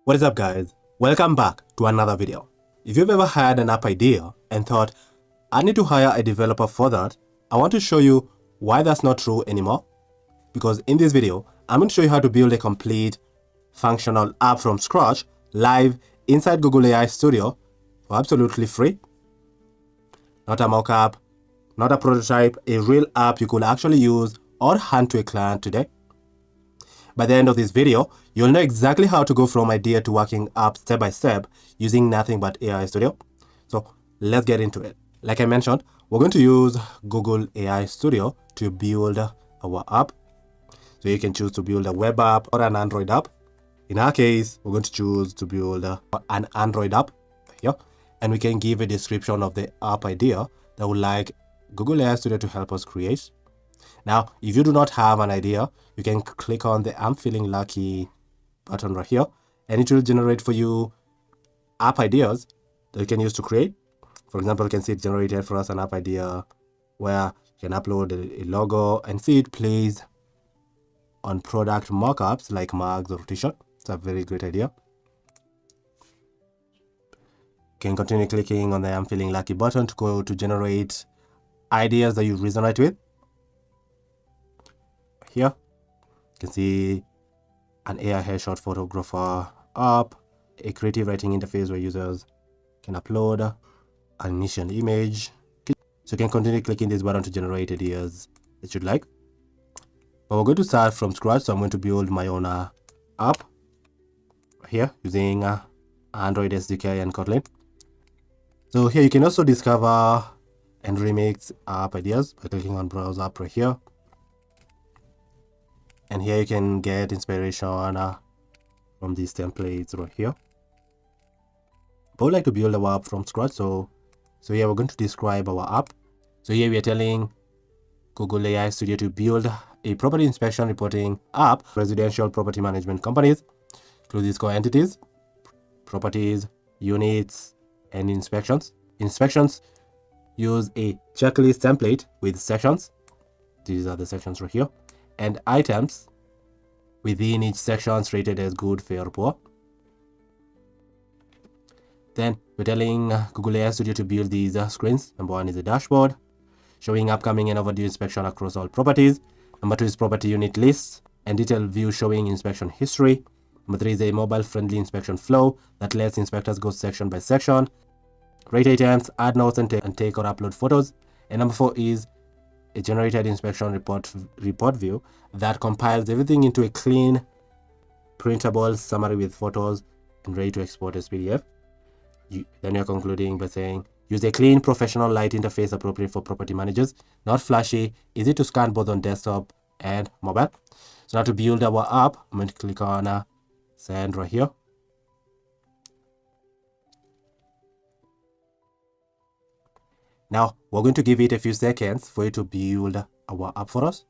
What is up, guys? Welcome back to another video. If you've ever had an app idea and thought, I need to hire a developer for that, I want to show you why that's not true anymore. Because in this video, I'm going to show you how to build a complete functional app from scratch live inside Google AI Studio for absolutely free. Not a mock-up, not a prototype, a real app you could actually use or hand to a client today. By the end of this video, you'll know exactly how to go from idea to working up step by step using nothing but AI Studio. So let's get into it. Like I mentioned, we're going to use Google AI Studio to build our app. So you can choose to build a web app or an Android app. In our case, we're going to choose to build an Android app here. And we can give a description of the app idea that would like Google AI Studio to help us create. Now, if you do not have an idea, you can click on the I'm feeling lucky button right here, and it will generate for you app ideas that you can use to create. For example, you can see it generated for us an app idea where you can upload a logo and see it plays on product mockups like mugs or t-shirt. It's a very great idea. You can continue clicking on the I'm feeling lucky button to go to generate ideas that you resonate with. Here, you can see an AI headshot photographer app, a creative writing interface where users can upload an initial image. So you can continue clicking this button to generate ideas that you'd like. But we're going to start from scratch, so I'm going to build my own app here using Android SDK and Kotlin. So here you can also discover and remix app ideas by clicking on Browse App right here. And here you can get inspiration from these templates right here. But I would like to build our app from scratch, so here we're going to describe our app. So here we are telling Google AI Studio to build a property inspection reporting app for residential property management companies. Include these core entities, properties, units, and inspections. Inspections use a checklist template with sections. These are the sections right here. And items within each section rated as good, fair, poor. Then we're telling Google AI Studio to build these screens. Number one is a dashboard showing upcoming and overdue inspection across all properties. Number two is property unit lists and detailed view showing inspection history. Number three is a mobile-friendly inspection flow that lets inspectors go section by section, rate items, add notes, and take or upload photos. And number four is a generated inspection report view that compiles everything into a clean, printable summary with photos and ready to export as PDF. Then you're concluding by saying, use a clean, professional light interface appropriate for property managers, not flashy, easy to scan both on desktop and mobile. So now to build our app, I'm going to click on send right here. Now we're going to give it a few seconds for it to build our app for us.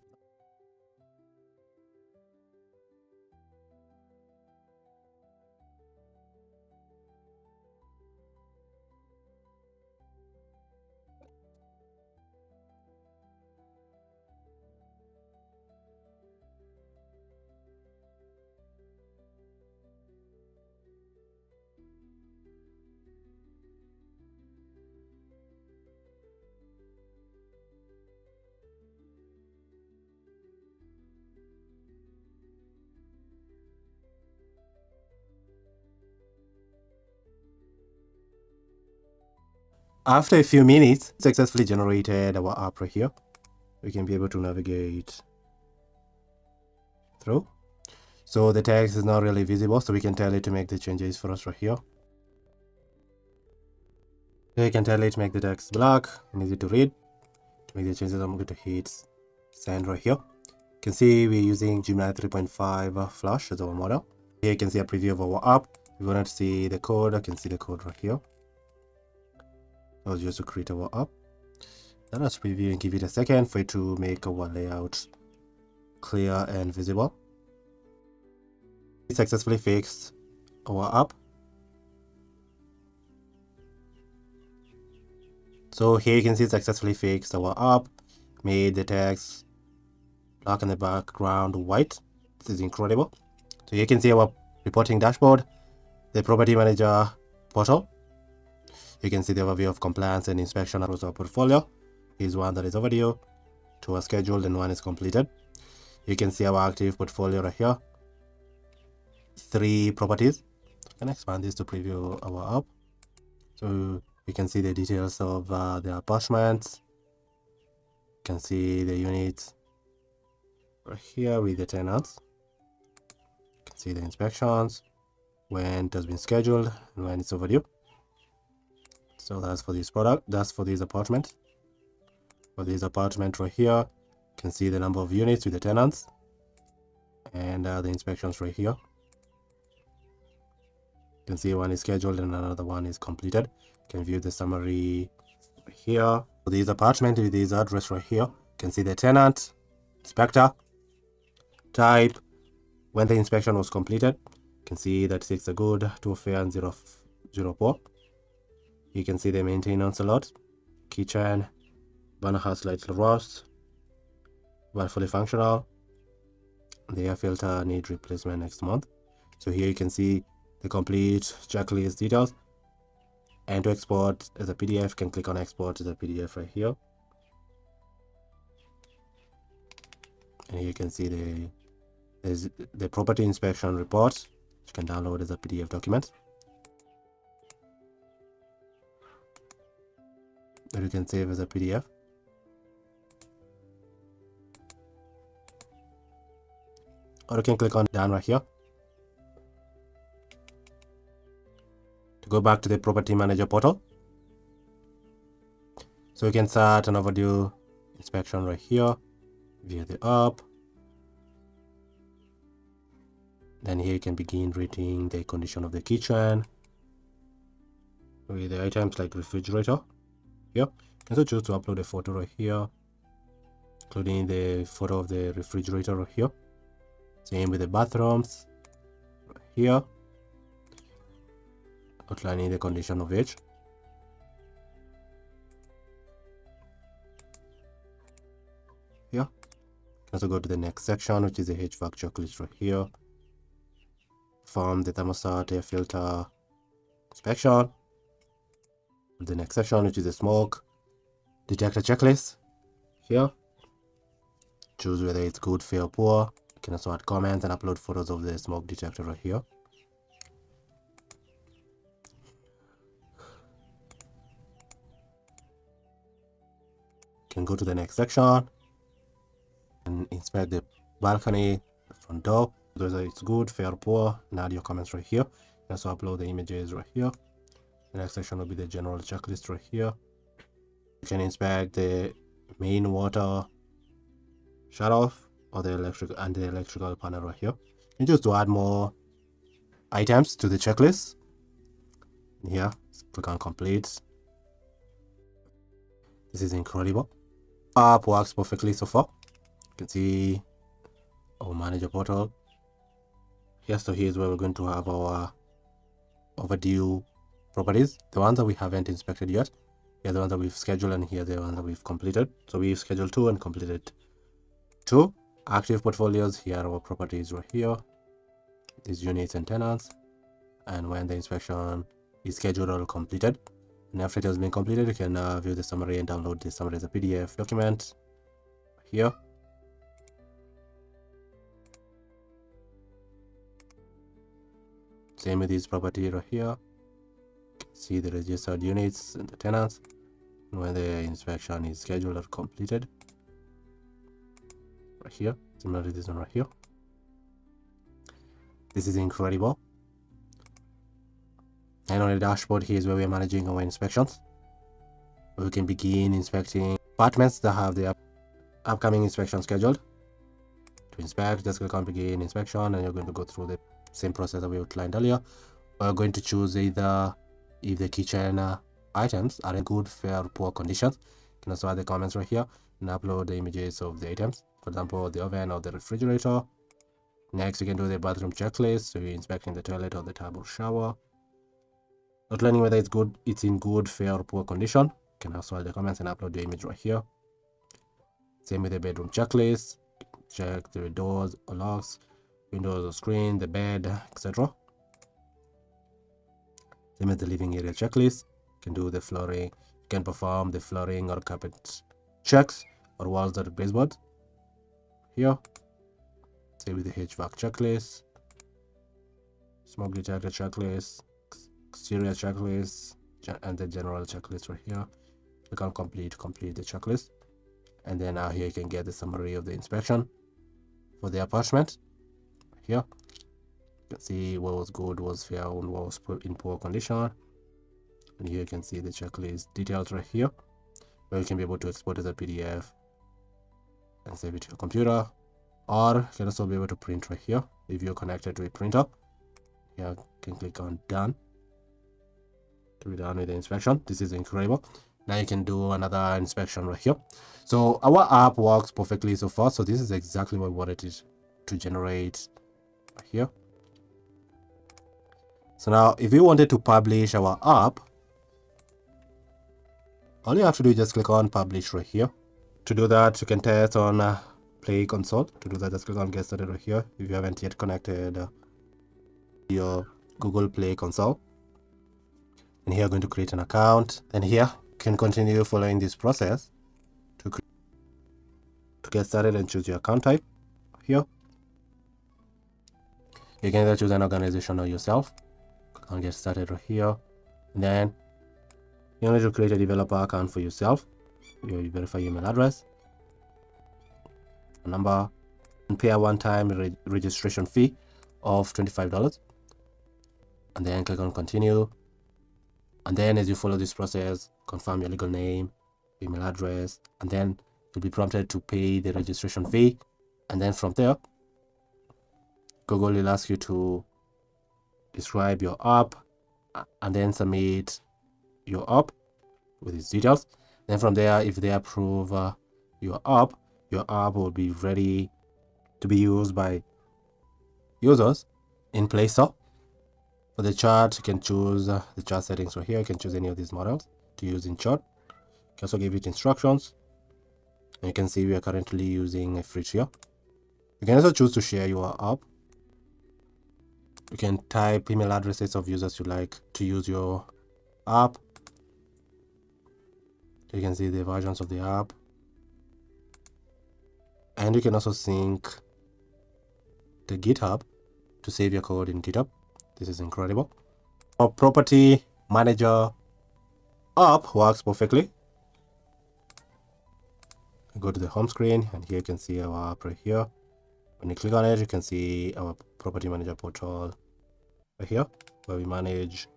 After a few minutes, successfully generated our app right here. We can be able to navigate through. So the text is not really visible, so we can tell it to make the changes for us right here. Here you can tell it to make the text black and easy to read. To make the changes, I'm going to hit send right here. You can see we're using Gemini 3.5 Flash as our model. Here you can see a preview of our app. If you want to see the code, I can see the code right here. That was just to create our app. Let us preview and give it a second for it to make our layout clear and visible. It successfully fixed our app. So here you can see it successfully fixed our app, made the text black in the background white. This is incredible. So you can see our reporting dashboard. the property manager portal. You can see the overview of compliance and inspection across our portfolio. Here's one that is overdue, two are scheduled, and one is completed. You can see our active portfolio right here, 3 properties. I can expand this to preview our app. So you can see the details of the apartments. You can see the units right here with the tenants. You can see the inspections, when it has been scheduled and when it's overdue. So that's for this product, that's for this apartment. For this apartment right here, you can see the number of units with the tenants and the inspections right here. You can see one is scheduled and another one is completed. You can view the summary right here. For this apartment with this address right here, you can see the tenant, inspector, type, when the inspection was completed. You can see that 6 are good, 2 fair, and 0 poor. You can see the maintenance a lot. Kitchen, burner has slightly rust, but fully functional. The air filter need replacement next month. So here you can see the complete checklist details. And to export as a PDF, you can click on export as a PDF right here. And here you can see the property inspection report. You can download as a PDF document. That you can save as a PDF. Or you can click on done right here to go back to the property manager portal. So you can start an overdue inspection right here via the app. Then here you can begin rating the condition of the kitchen with the items like refrigerator. Here you can also choose to upload a photo right here, including the photo of the refrigerator right here. Same with the bathrooms right here, outlining the condition of each. Here you can also go to the next section, which is the HVAC checklist right here. From the thermostat, air filter inspection. The next section, which is the smoke detector checklist. Here choose whether it's good, fair, poor. You can also add comments and upload photos of the smoke detector right here. You can go to the next section and inspect the balcony, the front door, whether it's good, fair, poor, and add your comments right here. You can also upload the images right here. The next section will be the general checklist right here. You can inspect the main water shut off or the electrical panel right here. And just to add more items to the checklist. Here, click on complete. This is incredible. App works perfectly so far. You can see our manager portal. Here, so here's where we're going to have our overdue properties, the ones that we haven't inspected yet. Here are the ones that we've scheduled, and here are the ones that we've completed. So we've scheduled 2 and completed 2. Active portfolios, here are our properties right here, these units and tenants, and when the inspection is scheduled or completed. And after it has been completed, you can view the summary and download the summary as a PDF document here. Same with this property right here. You can see the registered units and the tenants, and when the inspection is scheduled or completed. Right here, similarly this one right here. This is incredible. And on the dashboard, here's where we're managing our inspections. We can begin inspecting apartments that have the upcoming inspection scheduled. To inspect, just click on begin inspection, and you're going to go through the same process that we outlined earlier. We're going to choose either if the kitchen items are in good, fair, or poor conditions. You can also add the comments right here and upload the images of the items, for example the oven or the refrigerator. Next, you can do the bathroom checklist, so you're inspecting the toilet or the tub or shower, outlining whether it's in good, fair, or poor condition. You can also add the comments and upload the image right here. Same with the bedroom checklist. Check the doors or locks, windows or screen, the bed, etc. Same as the living area checklist. You can do the flooring. You can perform the flooring or carpet checks or walls or baseboards. Here, same with the HVAC checklist, smoke detector checklist, exterior checklist, and the general checklist right here. Click on complete the checklist, and then now here you can get the summary of the inspection for the apartment. Here you can see what was good, what was found, what was put in poor condition, and here you can see the checklist details right here, where you can be able to export as a PDF and save it to your computer, or you can also be able to print right here if you're connected to a printer. Here you can click on done to be done with the inspection. This is incredible. Now you can do another inspection right here. So our app works perfectly so far. So this is exactly what we wanted it to generate right here. So now if you wanted to publish our app, all you have to do is just click on publish right here. To do that, you can test on Play Console. To do that, just click on get started right here if you haven't yet connected your Google Play Console. And here you're going to create an account, and here you can continue following this process to get started and choose your account type. Here you can either choose an organization or yourself. Click on get started right here, and then you need to create a developer account for yourself. You verify your email address, a number, and pay a one-time registration fee of $25, and then click on continue. And then as you follow this process, confirm your legal name, email address, and then you'll be prompted to pay the registration fee. And then from there, Google will ask you to describe your app and then submit your app with its details. Then from there, if they approve your app will be ready to be used by users in Play Store. For the chart, you can choose the chart settings right here. You can choose any of these models to use in chart. You can also give it instructions. And you can see we are currently using a free tier. You can also choose to share your app. You can type email addresses of users you like to use your app. You can see the versions of the app. And you can also sync the GitHub to save your code in GitHub. This is incredible. Our property manager app works perfectly. Go to the home screen, and here you can see our app right here. When you click on it, you can see our property manager portal right here, where we manage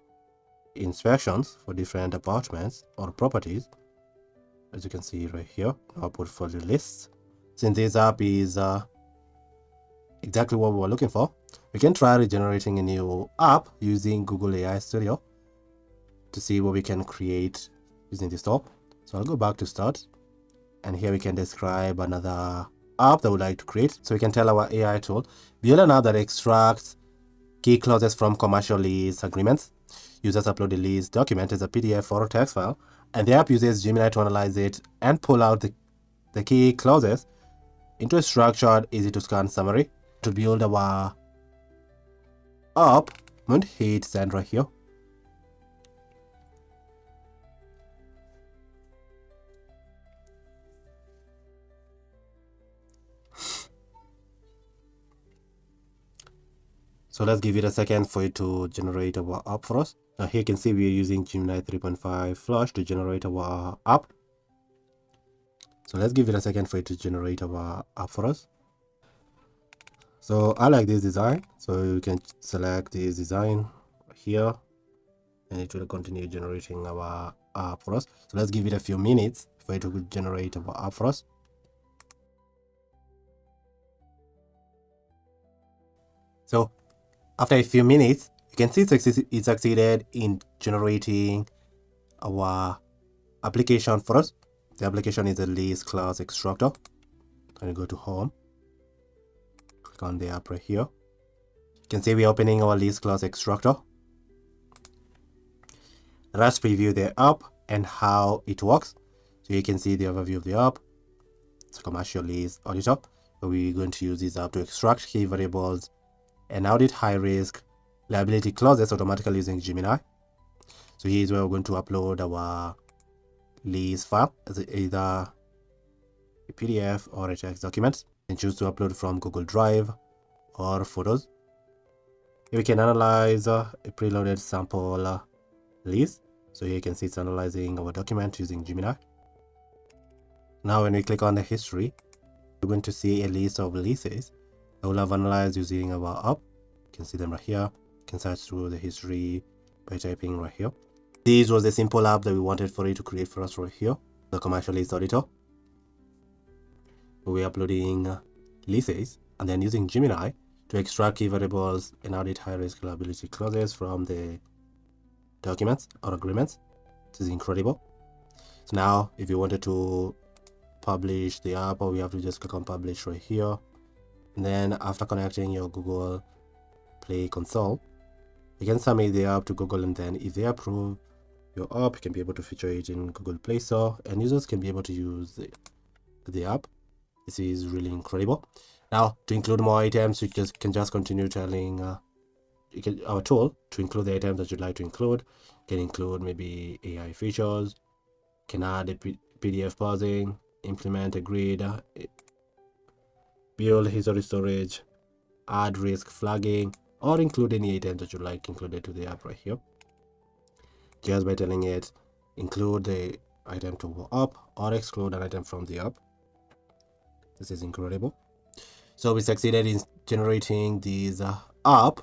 inspections for different apartments or properties. As you can see right here, our portfolio list. Since this app is exactly what we were looking for, we can try regenerating a new app using Google AI Studio to see what we can create using this app. So I'll go back to start, and here we can describe another app that we'd like to create. So we can tell our AI tool, build an app that extracts key clauses from commercial lease agreements. Users upload the lease document as a PDF or a text file, and the app uses Gemini to analyze it and pull out the key clauses into a structured, easy to scan summary. To build our app, I'm going to hit send right here. So let's give it a second for it to generate our app for us. Now here you can see we're using Gemini 3.5 Flash to generate our app. So let's give it a second for it to generate our app for us. So I like this design, so you can select this design here, and it will continue generating our app for us. So let's give it a few minutes for it to generate our app for us. So after a few minutes, you can see it succeeded in generating our application for us. The application is a lease class extractor. And go to home, click on the app right here. You can see we're opening our lease class extractor. Let's preview the app and how it works. So you can see the overview of the app. It's a commercial lease auditor. So we're going to use this app to extract key variables and audit high risk liability clauses automatically using Gemini. So here's where we're going to upload our lease file as either a PDF or a text document, and choose to upload from Google Drive or Photos. Here we can analyze a preloaded sample lease. So here you can see it's analyzing our document using Gemini. Now when we click on the history, we're going to see a list of leases that we'll have analyzed using our app. You can see them right here. You can search through the history by typing right here. This was a simple app that we wanted for it to create for us right here, the commercial lease auditor. We're uploading leases and then using Gemini to extract key variables and audit high-risk liability clauses from the documents or agreements. This is incredible. So now if you wanted to publish the app, all we have to just click on publish right here, and then after connecting your Google Play console, you can submit the app to Google, and then if they approve your app, you can be able to feature it in Google Play Store and users can be able to use the app. This is really incredible. Now to include more items, you can just continue telling our tool to include the items that you'd like to include. You can include maybe AI features, can add a PDF pausing, implement a grid, build history storage, add risk flagging, or include any items that you like included to the app right here. Just by telling it include the item to app or exclude an item from the app. This is incredible. So we succeeded in generating this app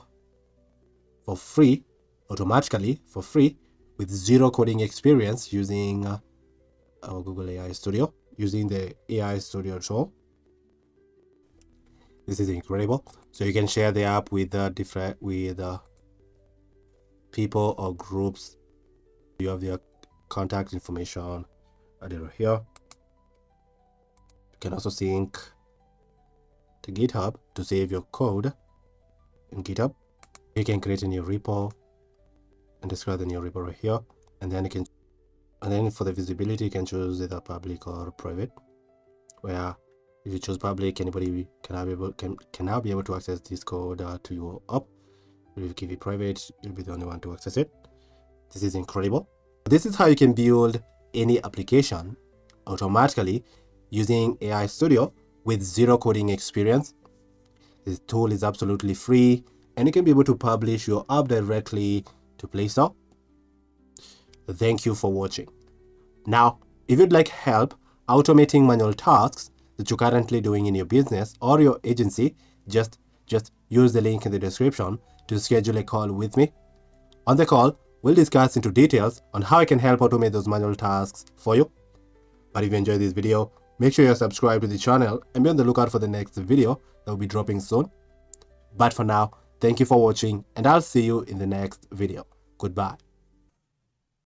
for free, automatically for free, with zero coding experience using our Google AI Studio, using the AI Studio tool. This is incredible. So you can share the app with people or groups. You have their contact information added here. You can also sync to GitHub to save your code in GitHub. You can create a new repo and describe the new repo right here, and then for the visibility you can choose either public or private, where if you choose public, anybody can now be able to access this code to your app. If you give it private, you'll be the only one to access it. This is incredible. This is how you can build any application automatically using AI Studio with zero coding experience. This tool is absolutely free, and you can be able to publish your app directly to Play Store. Thank you for watching. Now, if you'd like help automating manual tasks that you're currently doing in your business or your agency, just use the link in the description to schedule a call with me. On the call, we'll discuss into details on how I can help automate those manual tasks for you. But if you enjoyed this video, make sure you're subscribed to the channel and be on the lookout for the next video that will be dropping soon. But for now, thank you for watching, and I'll see you in the next video. Goodbye.